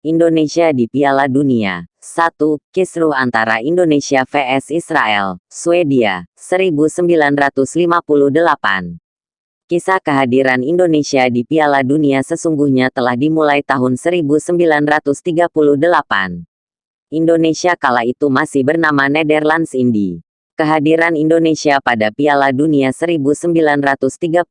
Indonesia di Piala Dunia. 1. Kisruh antara Indonesia vs Israel, Swedia, 1958. Kisah kehadiran Indonesia di Piala Dunia sesungguhnya telah dimulai tahun 1938. Indonesia kala itu masih bernama Nederlands Indie. Kehadiran Indonesia pada Piala Dunia 1938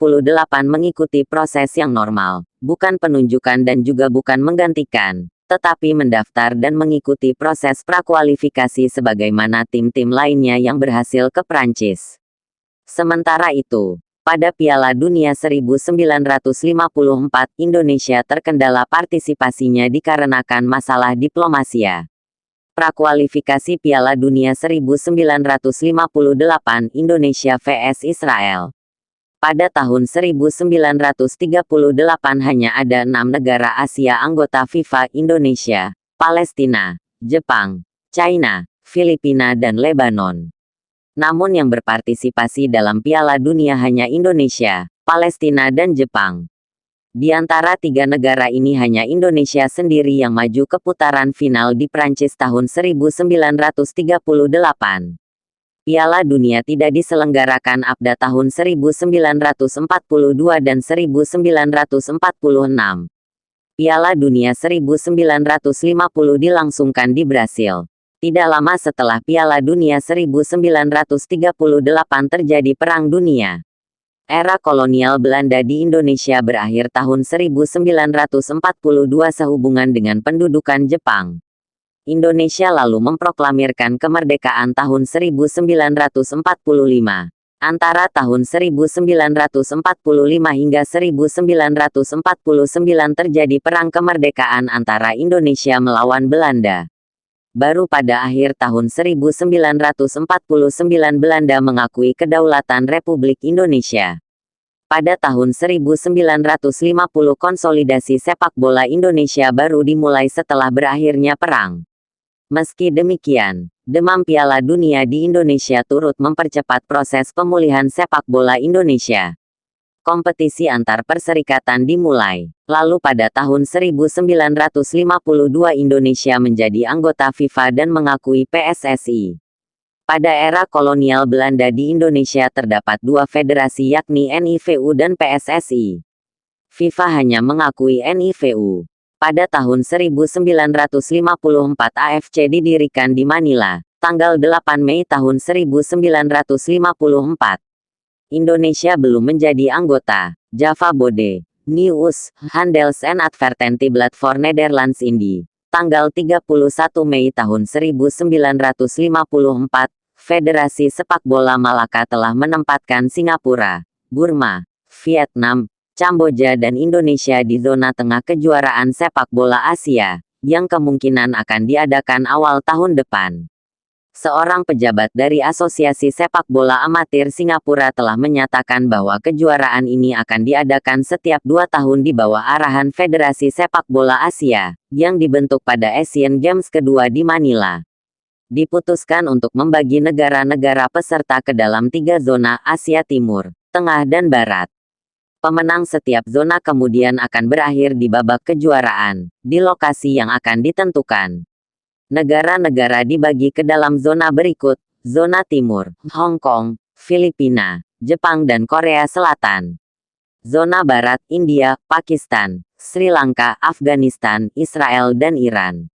mengikuti proses yang normal, bukan penunjukan dan juga bukan menggantikan, tetapi mendaftar dan mengikuti proses prakualifikasi sebagaimana tim-tim lainnya yang berhasil ke Prancis. Sementara itu, pada Piala Dunia 1954, Indonesia terkendala partisipasinya dikarenakan masalah diplomasia. Prakualifikasi Piala Dunia 1958 Indonesia vs Israel. Pada tahun 1938 hanya ada 6 negara Asia anggota FIFA: Indonesia, Palestina, Jepang, China, Filipina dan Lebanon. Namun yang berpartisipasi dalam Piala Dunia hanya Indonesia, Palestina dan Jepang. Di antara 3 negara ini hanya Indonesia sendiri yang maju ke putaran final di Prancis tahun 1938. Piala Dunia tidak diselenggarakan pada tahun 1942 dan 1946. Piala Dunia 1950 dilangsungkan di Brasil. Tidak lama setelah Piala Dunia 1938 terjadi Perang Dunia. Era kolonial Belanda di Indonesia berakhir tahun 1942 sehubungan dengan pendudukan Jepang. Indonesia lalu memproklamirkan kemerdekaan tahun 1945. Antara tahun 1945 hingga 1949 terjadi perang kemerdekaan antara Indonesia melawan Belanda. Baru pada akhir tahun 1949 Belanda mengakui kedaulatan Republik Indonesia. Pada tahun 1950 konsolidasi sepak bola Indonesia baru dimulai setelah berakhirnya perang. Meski demikian, demam Piala Dunia di Indonesia turut mempercepat proses pemulihan sepak bola Indonesia. Kompetisi antar perserikatan dimulai. Lalu pada tahun 1952 Indonesia menjadi anggota FIFA dan mengakui PSSI. Pada era kolonial Belanda di Indonesia terdapat 2 federasi yakni NIVU dan PSSI. FIFA hanya mengakui NIVU. Pada tahun 1954 AFC didirikan di Manila, tanggal 8 Mei tahun 1954. Indonesia belum menjadi anggota. Java Bode, Nieuws, Handels en Advertentieblad voor Nederlands Indie. Tanggal 31 Mei tahun 1954, Federasi Sepak Bola Malaka telah menempatkan Singapura, Burma, Vietnam, Kamboja dan Indonesia di zona tengah kejuaraan sepak bola Asia, yang kemungkinan akan diadakan awal tahun depan. Seorang pejabat dari Asosiasi Sepak Bola Amatir Singapura telah menyatakan bahwa kejuaraan ini akan diadakan setiap 2 tahun di bawah arahan Federasi Sepak Bola Asia, yang dibentuk pada Asian Games kedua di Manila. Diputuskan untuk membagi negara-negara peserta ke dalam 3 zona: Asia Timur, Tengah dan Barat. Pemenang setiap zona kemudian akan berakhir di babak kejuaraan, di lokasi yang akan ditentukan. Negara-negara dibagi ke dalam zona berikut: Zona Timur, Hong Kong, Filipina, Jepang dan Korea Selatan. Zona Barat, India, Pakistan, Sri Lanka, Afghanistan, Israel dan Iran.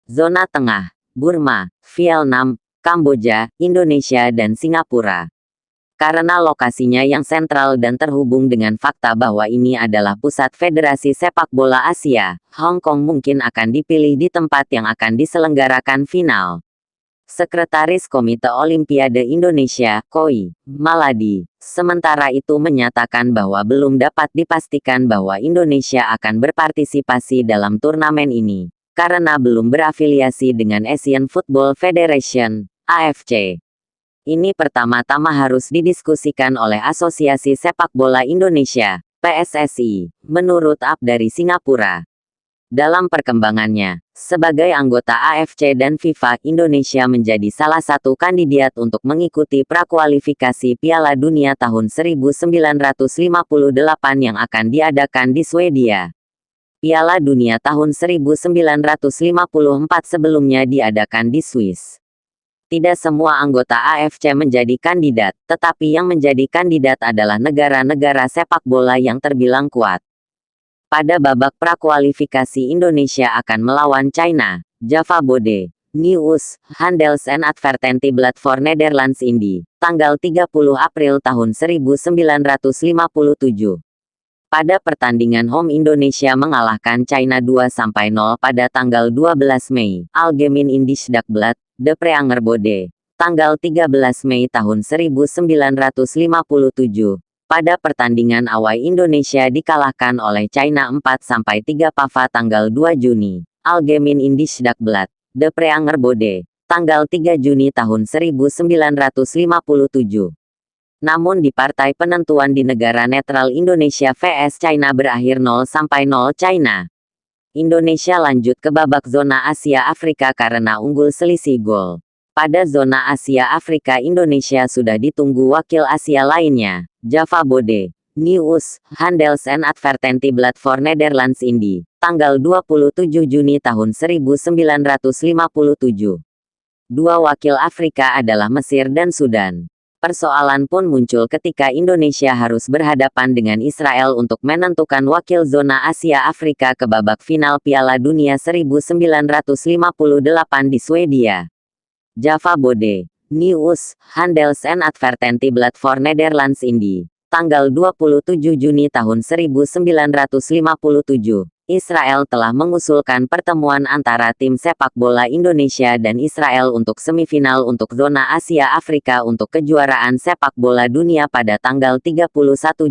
Zona Tengah, Burma, Vietnam, Kamboja, Indonesia dan Singapura. Karena lokasinya yang sentral dan terhubung dengan fakta bahwa ini adalah pusat Federasi Sepak Bola Asia, Hong Kong mungkin akan dipilih di tempat yang akan diselenggarakan final. Sekretaris Komite Olimpiade Indonesia, KOI, Maladi, sementara itu menyatakan bahwa belum dapat dipastikan bahwa Indonesia akan berpartisipasi dalam turnamen ini, karena belum berafiliasi dengan Asian Football Federation, AFC. Ini pertama-tama harus didiskusikan oleh Asosiasi Sepak Bola Indonesia, PSSI, menurut dari Singapura. Dalam perkembangannya, sebagai anggota AFC dan FIFA, Indonesia menjadi salah satu kandidat untuk mengikuti prakualifikasi Piala Dunia tahun 1958 yang akan diadakan di Swedia. Piala Dunia tahun 1954 sebelumnya diadakan di Swiss. Tidak semua anggota AFC menjadi kandidat, tetapi yang menjadi kandidat adalah negara-negara sepak bola yang terbilang kuat. Pada babak prakualifikasi Indonesia akan melawan China, Java Bode, Nieuws, Handels en Advertentieblad voor Nederlands Indie, tanggal 30 April tahun 1957. Pada pertandingan home Indonesia mengalahkan China 2-0 pada tanggal 12 Mei, Algemeen Indisch Dagblad, De Preanger Bode, tanggal 13 Mei tahun 1957. Pada pertandingan awal Indonesia dikalahkan oleh China 4-3 Pava tanggal 2 Juni, Algemeen Indisch Dagblad, De Preanger Bode, tanggal 3 Juni tahun 1957. Namun di partai penentuan di negara netral Indonesia vs China berakhir 0-0 China. Indonesia lanjut ke babak zona Asia Afrika karena unggul selisih gol. Pada zona Asia Afrika Indonesia sudah ditunggu wakil Asia lainnya, Java Bode, Nieuws, Handels en Advertentieblad voor Nederlands Indie, tanggal 27 Juni tahun 1957. Dua wakil Afrika adalah Mesir dan Sudan. Persoalan pun muncul ketika Indonesia harus berhadapan dengan Israel untuk menentukan wakil zona Asia Afrika ke babak final Piala Dunia 1958 di Swedia. Java Bode, Nieuws, Handels en Advertentieblad voor Nederlands Indie, tanggal 27 Juni tahun 1957. Israel telah mengusulkan pertemuan antara tim sepak bola Indonesia dan Israel untuk semifinal untuk zona Asia Afrika untuk kejuaraan sepak bola dunia pada tanggal 31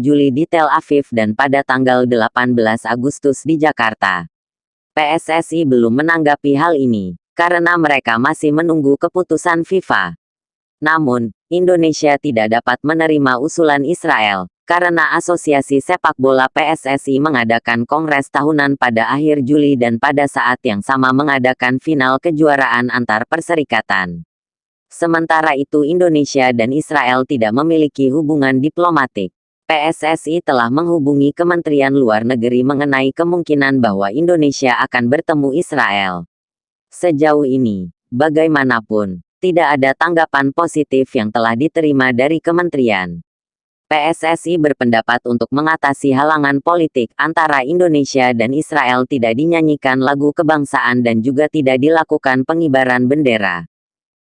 Juli di Tel Aviv dan pada tanggal 18 Agustus di Jakarta. PSSI belum menanggapi hal ini, karena mereka masih menunggu keputusan FIFA. Namun, Indonesia tidak dapat menerima usulan Israel, karena Asosiasi Sepak Bola PSSI mengadakan kongres tahunan pada akhir Juli dan pada saat yang sama mengadakan final kejuaraan antar perserikatan. Sementara itu Indonesia dan Israel tidak memiliki hubungan diplomatik. PSSI telah menghubungi Kementerian Luar Negeri mengenai kemungkinan bahwa Indonesia akan bertemu Israel. Sejauh ini, bagaimanapun, tidak ada tanggapan positif yang telah diterima dari kementerian. PSSI berpendapat untuk mengatasi halangan politik antara Indonesia dan Israel tidak dinyanyikan lagu kebangsaan dan juga tidak dilakukan pengibaran bendera.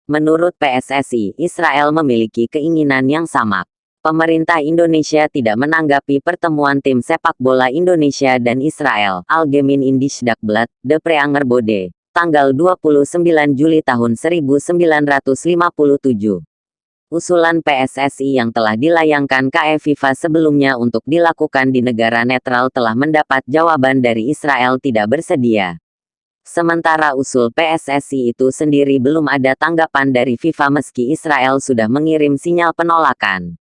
Menurut PSSI, Israel memiliki keinginan yang sama. Pemerintah Indonesia tidak menanggapi pertemuan tim sepak bola Indonesia dan Israel. Algemeen Indisch Dagblad, De Preanger Bode, tanggal 29 Juli tahun 1957. Usulan PSSI yang telah dilayangkan ke FIFA sebelumnya untuk dilakukan di negara netral telah mendapat jawaban dari Israel tidak bersedia. Sementara usul PSSI itu sendiri belum ada tanggapan dari FIFA meski Israel sudah mengirim sinyal penolakan.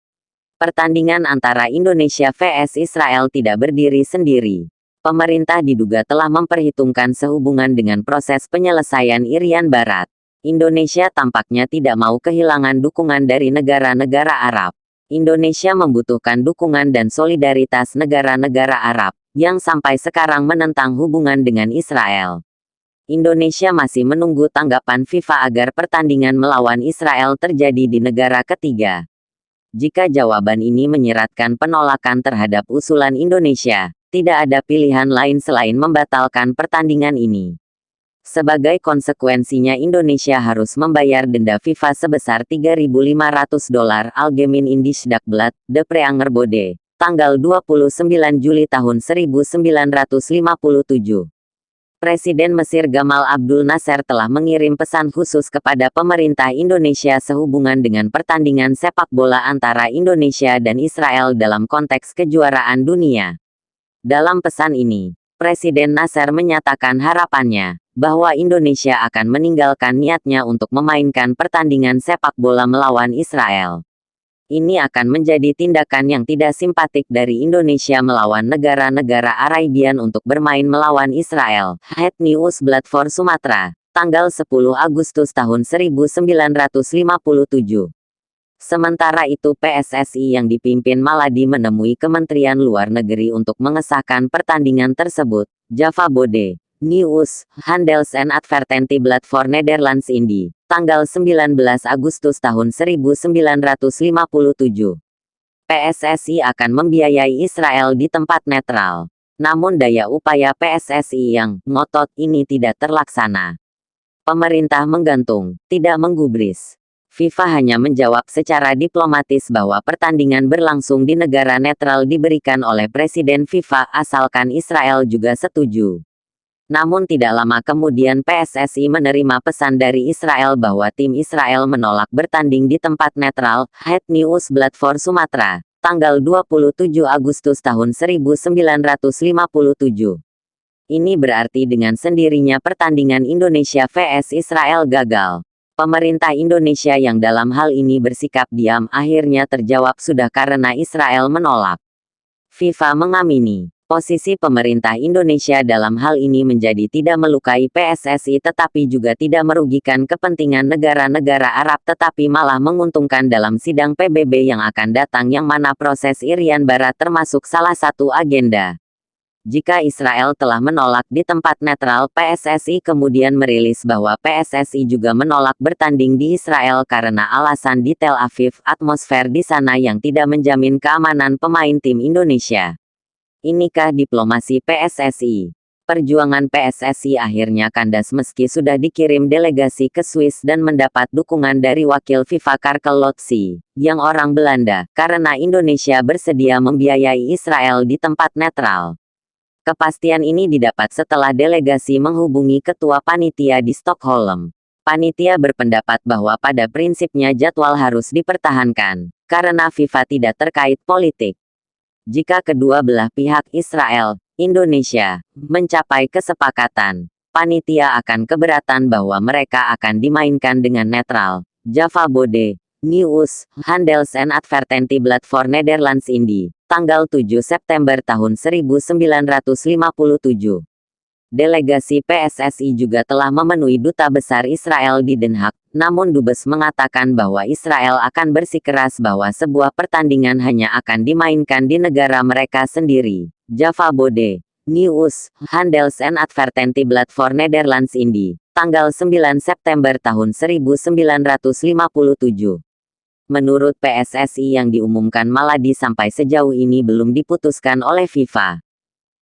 Pertandingan antara Indonesia vs Israel tidak berdiri sendiri. Pemerintah diduga telah memperhitungkan sehubungan dengan proses penyelesaian Irian Barat. Indonesia tampaknya tidak mau kehilangan dukungan dari negara-negara Arab. Indonesia membutuhkan dukungan dan solidaritas negara-negara Arab, yang sampai sekarang menentang hubungan dengan Israel. Indonesia masih menunggu tanggapan FIFA agar pertandingan melawan Israel terjadi di negara ketiga. Jika jawaban ini menyeratkan penolakan terhadap usulan Indonesia, tidak ada pilihan lain selain membatalkan pertandingan ini. Sebagai konsekuensinya Indonesia harus membayar denda FIFA sebesar $3.500. Algemeen Indisch Dagblad, De Preanger Bode, tanggal 29 Juli tahun 1957. Presiden Mesir Gamal Abdul Nasser telah mengirim pesan khusus kepada pemerintah Indonesia sehubungan dengan pertandingan sepak bola antara Indonesia dan Israel dalam konteks kejuaraan dunia. Dalam pesan ini, Presiden Nasser menyatakan harapannya bahwa Indonesia akan meninggalkan niatnya untuk memainkan pertandingan sepak bola melawan Israel. Ini akan menjadi tindakan yang tidak simpatik dari Indonesia melawan negara-negara Arabian untuk bermain melawan Israel. Het Nieuwsblad voor Sumatra, tanggal 10 Agustus tahun 1957. Sementara itu PSSI yang dipimpin Maladi menemui Kementerian Luar Negeri untuk mengesahkan pertandingan tersebut. Java Bode, Nieuws, Handels en Advertentieblad voor Nederlands Indie, tanggal 19 Agustus tahun 1957. PSSI akan membiayai Israel di tempat netral. Namun daya upaya PSSI yang ngotot ini tidak terlaksana. Pemerintah menggantung, tidak menggubris. FIFA hanya menjawab secara diplomatis bahwa pertandingan berlangsung di negara netral diberikan oleh Presiden FIFA asalkan Israel juga setuju. Namun tidak lama kemudian PSSI menerima pesan dari Israel bahwa tim Israel menolak bertanding di tempat netral. Het Nieuwsblad voor Sumatera, tanggal 27 Agustus tahun 1957. Ini berarti dengan sendirinya pertandingan Indonesia vs Israel gagal. Pemerintah Indonesia yang dalam hal ini bersikap diam akhirnya terjawab sudah karena Israel menolak. FIFA mengamini, posisi pemerintah Indonesia dalam hal ini menjadi tidak melukai PSSI tetapi juga tidak merugikan kepentingan negara-negara Arab tetapi malah menguntungkan dalam sidang PBB yang akan datang yang mana proses Irian Barat termasuk salah satu agenda. Jika Israel telah menolak di tempat netral, PSSI kemudian merilis bahwa PSSI juga menolak bertanding di Israel karena alasan di Tel Aviv, atmosfer di sana yang tidak menjamin keamanan pemain tim Indonesia. Inikah diplomasi PSSI? Perjuangan PSSI akhirnya kandas meski sudah dikirim delegasi ke Swiss dan mendapat dukungan dari wakil FIFA Karkel Lotzi, yang orang Belanda, karena Indonesia bersedia membiayai Israel di tempat netral. Kepastian ini didapat setelah delegasi menghubungi ketua panitia di Stockholm. Panitia berpendapat bahwa pada prinsipnya jadwal harus dipertahankan, karena FIFA tidak terkait politik. Jika kedua belah pihak Israel, Indonesia, mencapai kesepakatan, panitia akan keberatan bahwa mereka akan dimainkan dengan netral. Java Bode, Nieuws, Handels en Advertentieblad voor Nederlands Indie, tanggal 7 September tahun 1957. Delegasi PSSI juga telah memenuhi Duta Besar Israel di Den Haag, namun Dubes mengatakan bahwa Israel akan bersikeras bahwa sebuah pertandingan hanya akan dimainkan di negara mereka sendiri. Java Bode, Nieuws, Handels en Advertentieblad voor Nederlands Indie, tanggal 9 September tahun 1957. Menurut PSSI yang diumumkan Maladi sampai sejauh ini belum diputuskan oleh FIFA.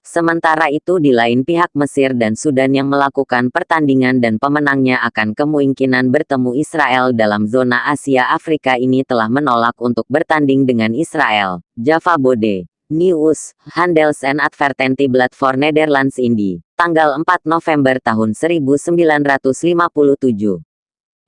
Sementara itu di lain pihak Mesir dan Sudan yang melakukan pertandingan dan pemenangnya akan kemungkinan bertemu Israel dalam zona Asia Afrika ini telah menolak untuk bertanding dengan Israel. Java Bode, Nieuws, Handels en Advertentieblad voor Nederlands Indie, tanggal 4 November tahun 1957.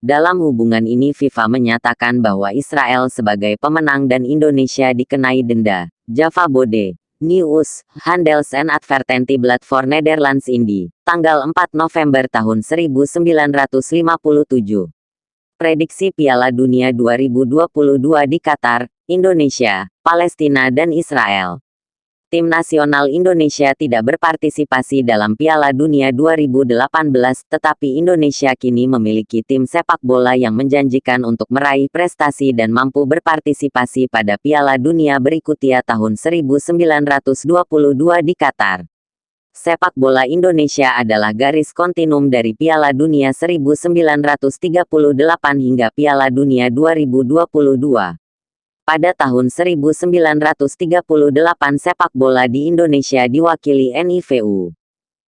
Dalam hubungan ini FIFA menyatakan bahwa Israel sebagai pemenang dan Indonesia dikenai denda. Java Bode, Nieuws, Handels en Advertentieblad voor Nederlands Indie, tanggal 4 November tahun 1957. Prediksi Piala Dunia 2022 di Qatar, Indonesia, Palestina dan Israel. Tim nasional Indonesia tidak berpartisipasi dalam Piala Dunia 2018, tetapi Indonesia kini memiliki tim sepak bola yang menjanjikan untuk meraih prestasi dan mampu berpartisipasi pada Piala Dunia berikutnya tahun 1922 di Qatar. Sepak bola Indonesia adalah garis kontinum dari Piala Dunia 1938 hingga Piala Dunia 2022. Pada tahun 1938 sepak bola di Indonesia diwakili NIVU.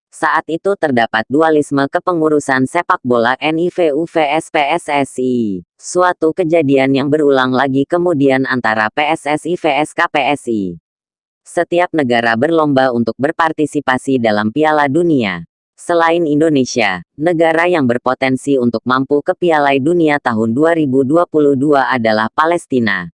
Saat itu terdapat dualisme kepengurusan sepak bola NIVU vs PSSI, suatu kejadian yang berulang lagi kemudian antara PSSI vs KPSI. Setiap negara berlomba untuk berpartisipasi dalam Piala Dunia. Selain Indonesia, negara yang berpotensi untuk mampu ke Piala Dunia tahun 2022 adalah Palestina.